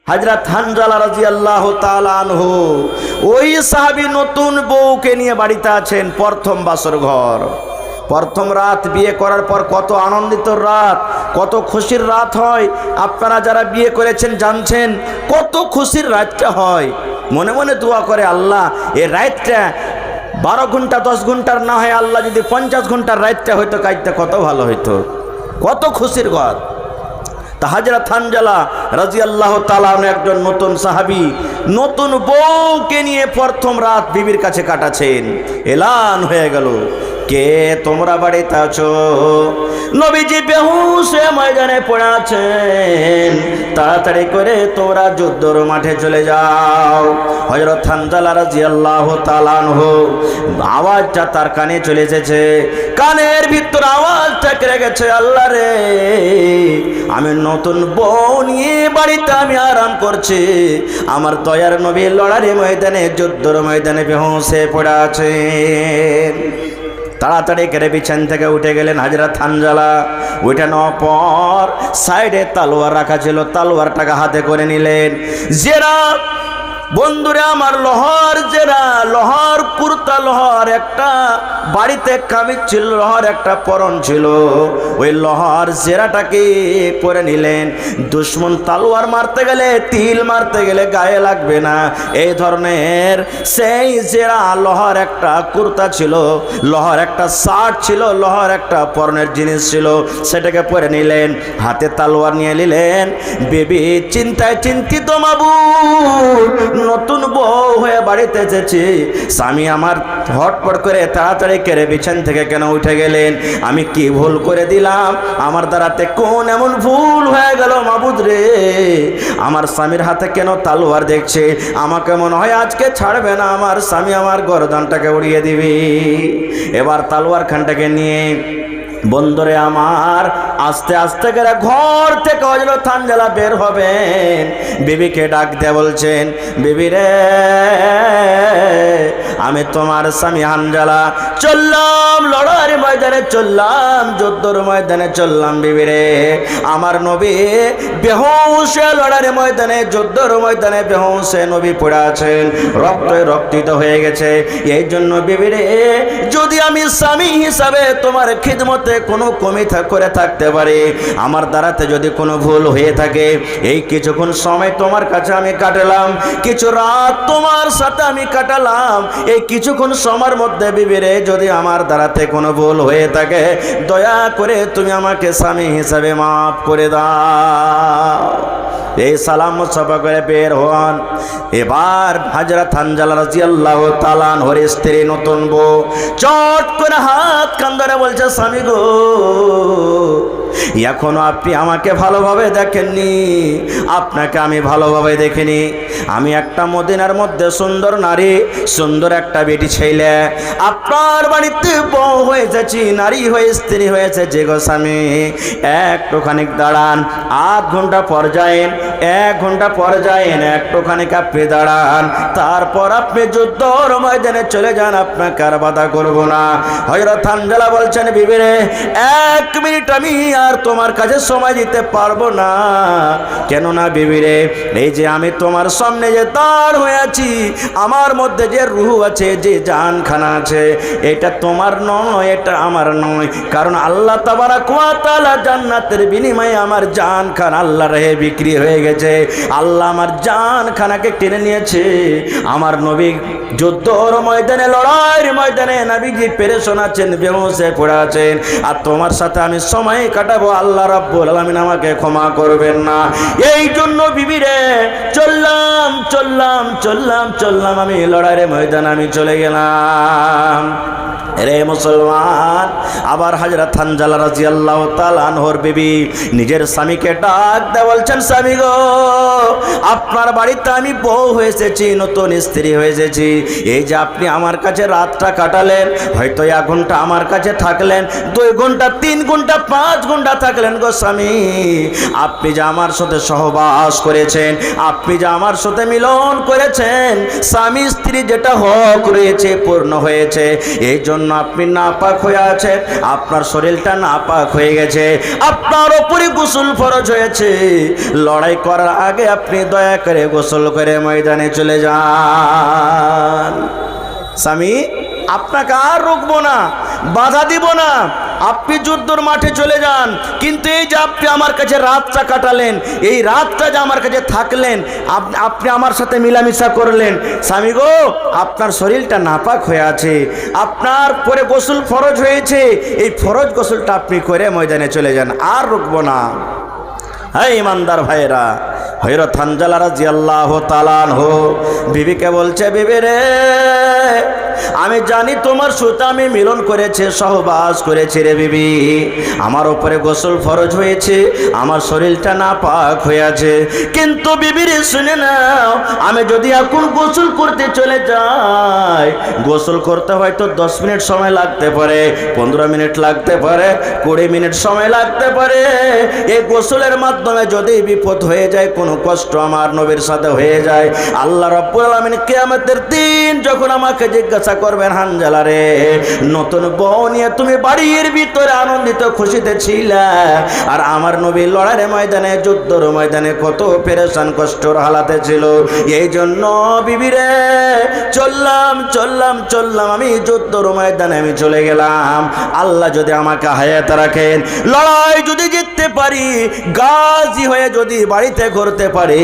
হযরত হানজালা রাদিয়াল্লাহু তাআলা আনহু ওই সাহাবী নতুন বউকে নিয়ে বাড়িতে আছেন, প্রথম বাসর ঘর, প্রথম রাত, বিয়ে করার পর কত আনন্দিত রাত, কত খুশির রাত হয়। আপনারা যারা বিয়ে করেছেন জানছেন কত খুশির রাতটা হয়। মনে মনে দোয়া করে, আল্লাহ এই রাতটা 12 ঘন্টা 10 ঘন্টার না হয় আল্লাহ যদি 50 ঘন্টার রাতটা হয়তো কাজটা কত ভালো হইতো, কত খুশির ঘর। তা হযরত হানজালা রাদিয়াল্লাহু তাআলা একজন নতুন সাহাবী নতুন বউকে নিয়ে প্রথম রাত বিবির কাছে কাটাছেন। এলান হয়ে গেল, কে তোমরা বাড়িতে আছো? নবীজি বেহুশ হয়ে ময়দানে পড়ে আছেন, তাড়াতাড়ি করে তোমরা যুদ্ধের মাঠে চলে যাও। হযরত হানজালা রাদিয়াল্লাহু তাআলা আনহু আওয়াজটা তার কানে চলে এসেছে, কানের ভিতর আওয়াজটা কেড়ে গেছে, আল্লাহ রে আমি নতুন বউ নিয়ে বাড়িতে আমি আরাম করছি, আমার দয়ার নবী লড়াইয়ের ময়দানে যুদ্ধের ময়দানে বেহুশ হয়ে পড়ে আছেন। তাড়াতাড়ি করে বিছান থেকে উঠে গেলেন হযরত হানজালা। উঠানোর পর সাইডে তলোয়ার রাখা ছিল, তলোয়ারটাকে হাতে করে নিলেন। জেরা বন্ধুরে আমার, লোহার জেরা, লোহার কুর্তা, লোহার একটা বাড়িতে কামিজ ছিল, লোহার একটা পরন ছিল, ওই লোহার জেরাটাকে পরে নিলেন। দুশ্মন তালোয়ার মারতে গেলে, তিল মারতে গেলে গায়ে লাগবে না, এই ধরনের সেই জেরা, লোহার একটা কুর্তা ছিল, লোহার একটা শার্ট ছিল, লোহার একটা পরনের জিনিস ছিল, সেটাকে পরে নিলেন। হাতে তালোয়ার নিয়ে নিলেন। বেবি চিন্তায় চিন্তিত, মাবুদ নতুন বউ হয়ে বাড়িতে এসেছি, স্বামী আমার হটপট করে তাড়াতাড়ি করে বিছান থেকে কেন উঠে গেলেন? আমি কি ভুল করে দিলাম? আমার দ্বারাতে কোন এমন ভুল হয়ে গেল মাবুদ রে? আমার স্বামীর হাতে কেন তালোয়ার দেখছে? আমাকে মনে হয় আজকে ছাড়বে না, আমার স্বামী আমার গর্দনটাকে উড়িয়ে দিবি। এবার তালোয়ার খানটাকে নিয়ে বন্ধুরে আমার আস্তে আস্তে করে ঘর থেকে হযরত হানজালা বের হবেন। বিবিকে ডাক দিয়ে বলছেন, বিবি রে আমি তোমার স্বামী হানজালা, চললাম লড়াইয়ের ময়দানে, চললাম যুদ্ধের ময়দানে, চললাম বিবি রে। আমার নবী বেহুশে লড়াইয়ের ময়দানে, যুদ্ধের ময়দানে বেহুশে নবী পড়ে আছেন, রক্তে রক্তিত হয়ে গেছে। এই জন্য বিবি রে যদি আমি স্বামী হিসাবে তোমার খিদমতে কোনো কমি করে থাকতে পারে, আমার দ্বারাতে যদি কোনো ভুল হয়ে থাকে, এই কিছুক্ষণ সময় তোমার কাছে আমি কাটালাম, কিছু রাত তোমার সাথে আমি কাটালাম, এই কিছুক্ষণ সময়ের মধ্যে বিবিরে যদি আমার দ্বারাতে কোনো ভুল হয়ে থাকে, দয়া করে তুমি আমাকে স্বামী হিসাবে মাফ করে দাও। এই সালাম মুসাফা করে বের হন। এবার হযরত হানজালা রাদিয়াল্লাহু তাআলা আনহুর স্ত্রী নতুন বউ চট করে হাত কান্দরে বলছে, স্বামী গো এখনো আপনি আমাকে ভালোভাবে দেখেননি, আপনাকে আমি ভালোভাবে দেখিনি। আমি একটা মদিনার মধ্যে সুন্দর নারী, সুন্দর একটা বেটি ছেলে, আপনার বাড়িতে বউ হয়ে যাচ্ছি, নারী হয়ে স্ত্রী হয়েছে যে গো স্বামী, একটুখানি দাঁড়ান, আধ ঘন্টা পর যায়েন, 1 ঘন্টা পর যায়েন, একটুখানি আপনি দাঁড়ান, তারপর আপনি যুদ্ধর ময়দানে চলে যান, আপনাকে আর বাধা করব না। হযরত হানজালা বলছেন, বিবি রে 1 মিনিট আমি আর তোমার কাছে সময় দিতে পারবো না। কেন না বিবি রে, এই যে আমি তোমার সামনে যে দাঁড় হয়ে আছি, আমার মধ্যে যে রূহ আছে, যে জানখানা আছে, এটা তোমার নয়, এটা আমার নয়, কারণ আল্লাহ তাবারাক ওয়া তাআলা জান্নাতের বিনিময়ে আমার জানখানা আল্লাহর রাহে বিক্রি হয়ে গেছে। আল্লাহ আমার জানখানাকে টেনে নিয়েছে। আমার নবী যুদ্ধর ময়দানে, লড়াইয়ের ময়দানে নবীজি পেরেশান আছেন, বেহুশে পড়ে আছেন, আর তোমার সাথে আমি সময় কাটাবো, আল্লাহ রাব্বুল আলামিন আমাকে ক্ষমা করবেন না। এই জন্য বিবি রে চললাম চললাম চললাম চললাম, আমি লড়াইয়ের ময়দানে আমি চলে গেলাম। রে মুসলমান, আবার হযরত হানজালা রাদিয়াল্লাহু তাআলা আনহুর বিবি নিজের স্বামীকে ডাক দিয়ে বলছেন, স্বামী গো আপনার বাড়িতে আমি বউ হয়ে এসেছি, নতুন স্ত্রী হয়ে এসেছি, এই যে আপনি আমার কাছে রাতটা কাটালেন, হয়তো 1 ঘন্টা আমার কাছে থাকলেন, 2 ঘন্টা 3 ঘন্টা 5 ঘন্টা থাকলেন গো স্বামী, আপনি যে আমার সাথে সহবাস করেছেন, আপনি যে আমার সাথে মিলন করেছেন, স্বামী স্ত্রী যেটা হক রয়েছে পূর্ণ হয়েছে, এই জন্য আপনি নাপাক হয়ে আছেন, আপনার শরীরটা নাপাক হয়ে গেছে, আপনার উপরে গোসল ফরজ হয়েছে। লড়াই করার আগে আপনি দয়া দয়া করে গোসল করে ময়দানে চলে যান। স্বামী, আপনাকে আর রুকবো না, বাধা দিব না, আপনি যুদ্ধর মাঠে চলে যান। কিন্তু এই যে আপনি আমার কাছে রাতটা কাটালেন, এই রাতটা যে আমার কাছে থাকলেন, আপনি আমার সাথে মিলামিশা করলেন, স্বামী গো, আপনার শরীরটা নাপাক হয়ে আছে, আপনার পরে গোসল ফরজ হয়েছে, এই ফরজ গোসলটা আপনি করে ময়দানে চলে যান, আর রুকবো না। হ্যাঁ ইমানদার ভাইরা, হযরত হানজালা রাদিয়াল্লাহু তাআলা আনহু বিবিকে বলছে, বিবি রে, আমি জানি তোমার সাথে আমি মিলন করেছে, সহবাস করেছি রে বিবি, আমার উপরে গোসল ফরজ হয়েছে, আমার শরীরটা নাপাক হয়ে আছে। কিন্তু বিবি রে শুনে নাও, আমি যদি এখন গোসল করতে চলে যাই, গোসল করতে হয়তো 10 মিনিট সময় লাগতে পারে, 15 মিনিট লাগতে পারে, 20 মিনিট সময় লাগতে পারে। এই গোসলের মাধ্যমে যদি বিপদ হয়ে যায়, কোনো কষ্ট আমার নবীর সাথে হয়ে যায়, আল্লাহ রাব্বুল আলামিন কিয়ামতের দিন যখন আমাকে জিজ্ঞাসা করবেন, হানজালা রে, নতুন বউ নিয়ে তুমি বাড়ির ভিতরে আনন্দিত খুশিতে ছিলা, আর আমার নবী লড়াইয়ের ময়দানে, যুদ্ধের ময়দানে কত পেরেশান কষ্টর হালাতে ছিল। এই জন্য বিবি রে, চললাম আমি যুদ্ধের ময়দানে আমি চলে গেলাম। আল্লাহ যদি আমাকে হায়াত রাখেন, লড়াই যদি জিততে পারি, গাজী হয়ে যদি বাড়িতে ঘুরতে পারি,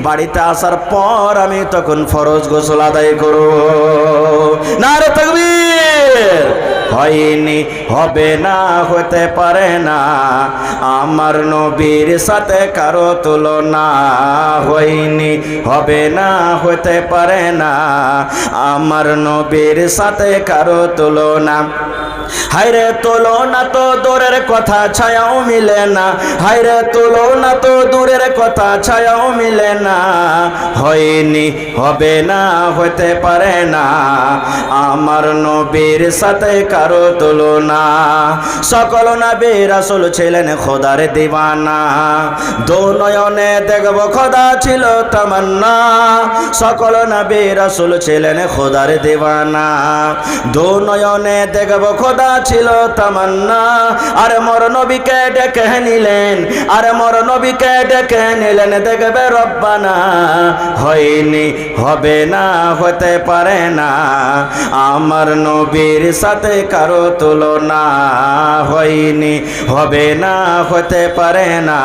বাড়িতে আসার পর আমি তখন ফরজ গোসল আদায় করব। নারে তাকবীর। হয়নি, হবে না, হতে পারে না, আমার নবীর সাথে কারো তুলনা। হয়নি, হবে না, হতে পারে না, আমার নবীর সাথে কারো তুলনা। হায়রে তুলনা তো দূরের কথা, ছায়াও মিলে না, হায়রে তুলনা তো দূরের কথা, ছায়াও মিলে না। হয়নি, হবে না, হতে পারে না, আমার নবীর সাথে কারো তুলনা। সকল নবী রাসূল ছিলেন খোদার দিওয়ানা, দো নয়নে দেখব খোদা ছিল তামান্না। সকল নবী রাসূল ছিলেন খোদার দিওয়ানা, দো নয়নে দেখব খোদা ছিল তামান্না। আর মোর নবীকে ডেকে নিলেন, আর মোর নবীকে ডেকে নিলেন, দেখবে রব্বানা। হয়নি, হবে না, হতে পারে না, আমার নবীর সাথে কারো তুলনা। হয়নি, হবে না, হতে পারে না,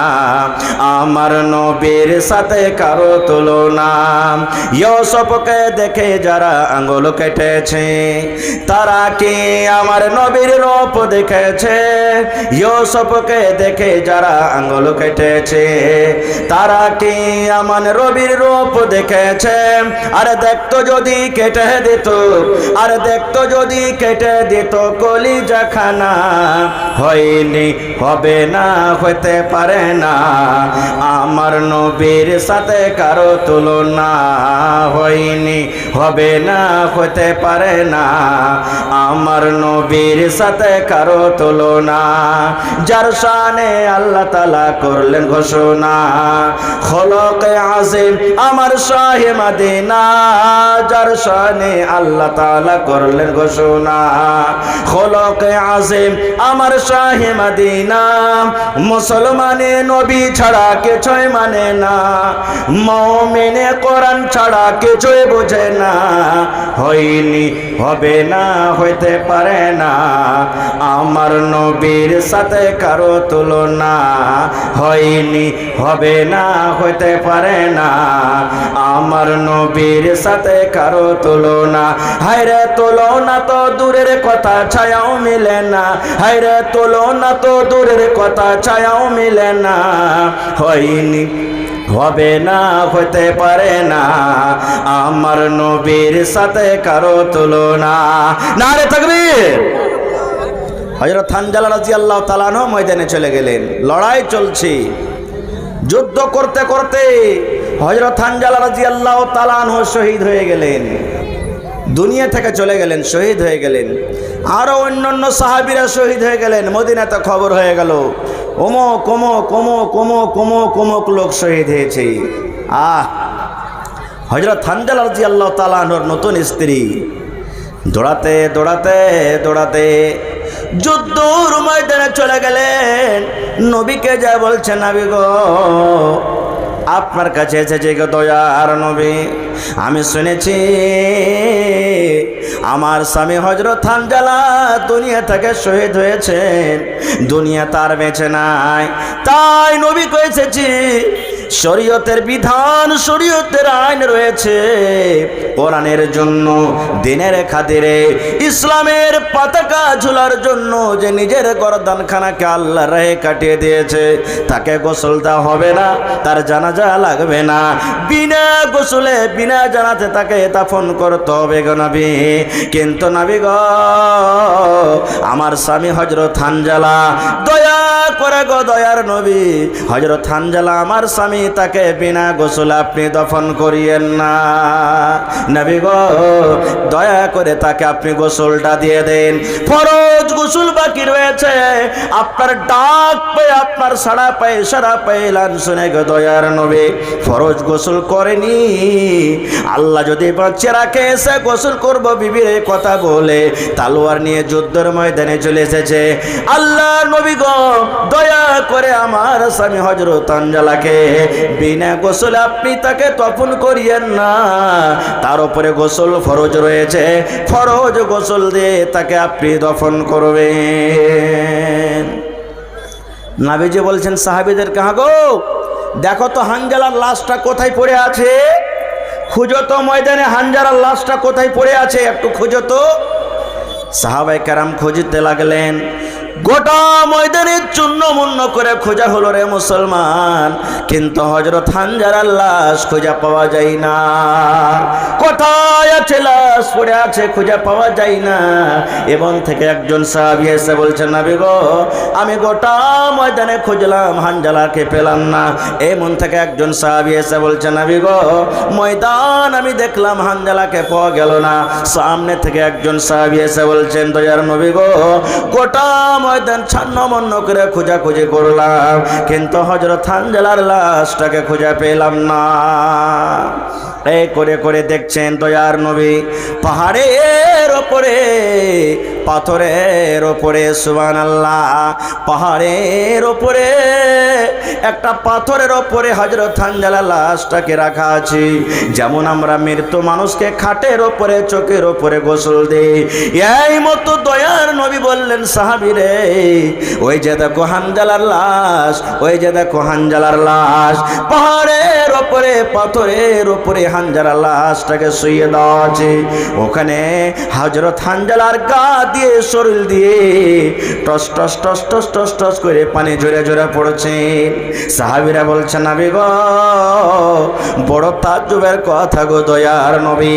আমার নবীর সাথে কারো তুলনা। ইউসুফকে দেখে যারা আঙ্গুল কেটেছে, তারা কি আমার নবীর রূপ দেখেছে? ইউসুফকে দেখে যারা আঙ্গুল কেটেছে, তারা কি আমার নবীর রূপ দেখেছে? আরে দেখতো যদি কেটে দিত, আরে দেখতো যদি কেটে দিত কলিজা খানা। হয়নি, হবে না, হতে পারে না, আমার নবীর সাথে কারো তুলনা। হয়নি, হবে না, হতে পারে না, আমার নবীর সাথে কারো তুলনা। যার শানে আল্লাহ তাআলা করলেন ঘোষণা, খলকে আজিম আমার শাহে মদিনা। যার শানে আল্লাহ তাআলা করলেন ঘোষণা, খলকে আজিম আমার শাহে মদিনা। মুসলমানে নবী ছাড়া কিছুই মানে না, মুমিনে কোরআন ছাড়া কিছুই বোঝে না। হয়নি, হবে না, হইতে পারে না, আমার নবীর সাথে কারো তুলনা। হয়নি, হবে না, হইতে পারে না, আমার নবীর সাথে কারো তুলনা। হায়রে তুলনা তো দূরের কথা, ছায়াও মিলে না। হায়রে তুলনা তো দূরের কথা, ছায়াও মিলে না। হয়নি, হবে না, হতে পারে না, আমার নবীর সাথে কারো তুলনা। নারে তাকবীর। হযরত হানজালা রাদিয়াল্লাহু তাআলা আনহু ময়দানে চলে গেলেন, লড়াই চলছে। যুদ্ধ করতে করতে হযরত হানজালা রাদিয়াল্লাহু তাআলা আনহু শহীদ হয়ে গেলেন, দুনিয়া থেকে চলে গেলেন, শহীদ হয়ে গেলেন। আরো অন্যান্য সাহাবীরা শহীদ হয়ে গেলেন। মদিনাতে খবর হয়ে গেল, অমুক অমুক অমুক অমুক অমুক অমুক লোক শহীদ হয়েছে। হযরত হানজালা রাদিয়াল্লাহু তাআলা আনহুর নতুন স্ত্রী দৌড়াতে দৌড়াতে দৌড়াতে যুদ্ধর ময়দানে চলে গেলেন। নবীকে যা বলছেন, নবী গো, আপনার কাছে এসেছে গো দয়ার নবী, আমি শুনেছি আমার স্বামী হযরত হানজালা দুনিয়া থেকে শহীদ হয়েছেন, দুনিয়া তার বেঁচে নাই। তাই নবী কো এসেছি, শরীয়তের বিধান, শরীয়তের আইন রয়েছে কোরআনের জন্য, দিনের খাতিরে, ইসলামের পতাকা ঝুলার জন্য যে নিজের গর্দানখানাকে আল্লাহ রাহে কাটিয়ে দিয়েছে, তাকে গোসল দেওয়া হবে না, তার জানাজা লাগবে না, বিনা গোসলে বিনা জানাতে তাকে দাফন করতে হবে গো নবী। কিন্তু নবী গো, আমার স্বামী হযরত হানজালা, দয়া করে গো দয়ার নবী, হযরত হানজালা আমার স্বামী, তাকে বিনা গোসলে আপনি দফন করিয়েন না। নবী গো, দয়া করে তাকে আপনি গোসলটা দিয়ে দেন। ফরজ গোসল বাকি রয়েছে, আপনার ডাক পেয়ে, আপনার সাড়া পেয়ে, সাড়া পেলাম শুনে গো দয়ার নবী ফরজ গোসল করেনি। আল্লাহ যদি বাঁচিয়ে রাখে, এসে গোসল করবো বিবির কথা বলে তালোয়ার নিয়ে যুদ্ধের ময়দানে চলে এসেছে। আল্লাহ নবী গো, দয়া করে আমার স্বামী হযরত হানজালাকে বিনা গোসলে আপনি তাকে দফন করিয়েন না, তার উপরে গোসল ফরজ রয়েছে, ফরজ গোসল দিয়ে তাকে আপনি দফন করবেন। নবীজি বলছেন সাহাবীদেরকে, হ্যাঁ গো, দেখো তো হানজালার লাশটা কোথায় পড়ে আছে, খুঁজো তো ময়দানে হানজালার লাশটা কোথায় পড়ে আছে, একটু খুঁজো তো। সাহাবায়ে কেরাম খুঁজতে লাগলেন, গোটা ময়দানে চূর্ণমূর্ণ করে খোঁজা হলো রে মুসলমান, কিন্তু হযরত হানজালার লাশ খুঁজে পাওয়া যায় না। কোথায় আছে লাশ পড়ে আছে, খুঁজে পাওয়া যায় না। এবং থেকে একজন সাহাবী এসে বলছেন, নবী গো, আমি গোটা ময়দানে খুঁজলাম, হানজালাকে পেলাম না। এমন থেকে একজন সাহাবী এসে বলছেন, নবী গো, ময়দান আমি দেখলাম, হানজালাকে পাওয়া গেল না। সামনে থেকে একজন সাহাবী এসে বলছেন, দয়ার নবী গো, গোটা ময়দান ছন্নমন্ন করে খোঁজাখুঁজি করলাম, কিন্তু হযরত হানজালার লাশটাকে খুঁজে পেলাম না। এই করে করে দেখছেন দয়ার নবী পাহাড়ের ওপরে, পাথরের ওপরে, সুবহানাল্লাহ, পাহাড়ের ওপরে একটা পাথরের ওপরে হযরত হানজালার লাশটাকে রাখা আছে। যেমন আমরা মৃত মানুষকে খাটের ওপরে, চোখের ওপরে গোসল দেই, এই মতো দয়ার নবী বললেন, সাহাবীরে, ওই যে দেখো হানজালার লাশ, ওই যে দেখো হানজালার লাশ, পাহাড়ের ওপরে, পাথরের ওপরে হানজালার লাশটাকে শুইয়ে দেওয়া আছে। ওখানে হযরত হানজালার গা দিয়ে, শরীর দিয়ে toss toss toss toss toss toss করে পানি ঝরে ঝরে পড়ছে। সাহাবীরা বলছেন, নবী গো, বড় তাজ্জুবের কথা গো দয়ার নবী,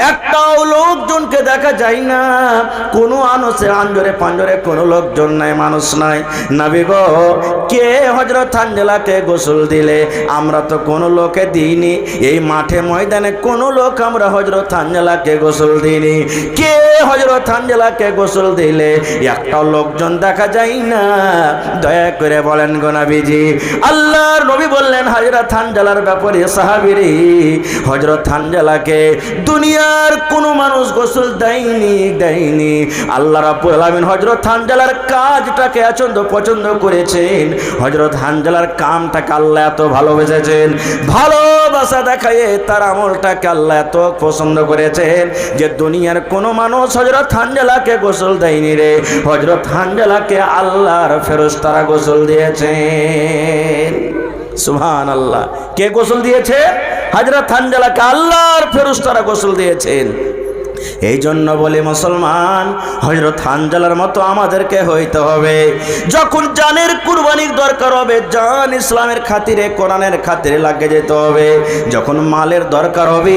একটাও লোকজনকে দেখা যায় না, কোনো আঞ্জরে পাঞ্জরে কোনো লোকজন নাই, মানুষ নাই। নবী গো, কে হযরত হানজালাকে গোসল দিলে? আমরা তো কোনো লোকে দিইনি, এই মাঠে ময়দানে কোনো লোক আমরা হযরত হানজালাকে গোসল দিইনি। কে হযরত হানজালাকে গোসল দিলে? একটাও লোকজন দেখা যায় না। দয়া করে বলেন গো নবীজি। আল্লাহর নবী বললেন হযরত হানজালার ব্যাপারে, সাহাবীরে, হযরত হানজালাকে দুনিয়ার কোনো মানুষ গোসল দেয়নি। আল্লাহ রাব্বুল আলামিন হযরত হানজালার কাজটাকে পছন্দ করেছেন, হযরত হানজালার কামটাকে আল্লাহ এত ভালোবেসেছেন, ভালোবাসা দেখায় তার আমলটাকে আল্লাহ এত পছন্দ করেছেন যে দুনিয়ার কোনো মানুষ হযরত হানজালাকে গোসল দেয়নি রে, হযরত হানজালাকে আল্লাহর ফেরেশতারা গোসল দিয়েছেন। সুবহানাল্লাহ। কে গোসল দিয়েছে? হযরত হানজালাকে আল্লাহর ফেরেশতারা গোসল দিয়েছেন। এই জন্য বলি মুসলমান, হযরত হানজালার মতো আমাদেরকে হইতে হবে। যখন জানের কুরবানির দরকার হবে, জান ইসলামের খাতিরে, কোরআনের খাতিরে লাগে যেতে হবে। যখন মালের দরকার হবে,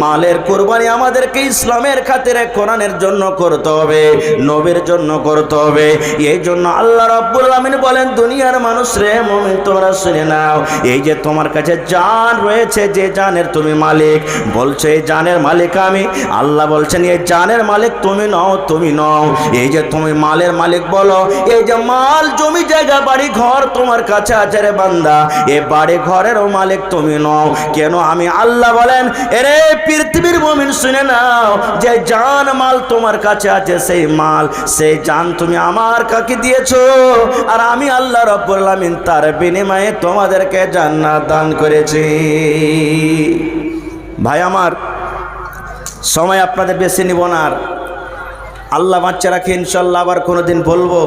মালের কুরবানি আমাদেরকে ইসলামের খাতিরে, কোরআনের জন্য করতে হবে, নবীর জন্য করতে হবে। এই জন্য আল্লাহ রাব্বুল আলামিন বলেন, দুনিয়ার মানুষ রে মুমিন, তোমরা শুনে নাও, এই যে তোমার কাছে জান রয়েছে, যে জানের তুমি মালিক, বলছো এই জানের মালিক আমি। আল্লাহ বলছে বলছেন এই জানের মালিক তুমি নও, তুমি নও। এই যে তুমি মালের মালিক বলো, এই যে মাল জমি জায়গা বাড়ি ঘর তোমার কাছে আছে রে বান্দা, এ বাড়ি ঘরেরও মালিক তুমি নও। কেন? আমি আল্লাহ বলেন, এরে পৃথিবীর মুমিন শুনে নাও, যে জান মাল তোমার কাছে আছে, সেই মাল সেই জান তুমি আমার কাকে দিয়েছো, আর আমি আল্লাহ রাব্বুল আলামিন তার বিনিময়ে তোমাদেরকে জান্নাত দান করেছি। ভাই আমার, সময় আপনাদের বেশি নিব না, আর আল্লাহ বাচ্চা রাখে, ইনশাল্লাহ আবার কোনোদিন বলবো।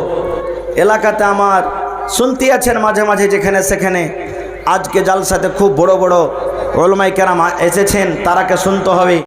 এলাকাতে আমার শুনতে আছেন মাঝে মাঝে যেখানে সেখানে, আজকে জালসাতে খুব বড় বড় ওলামায়ে কেরাম এসেছেন, তারাকে শুনতে হবে।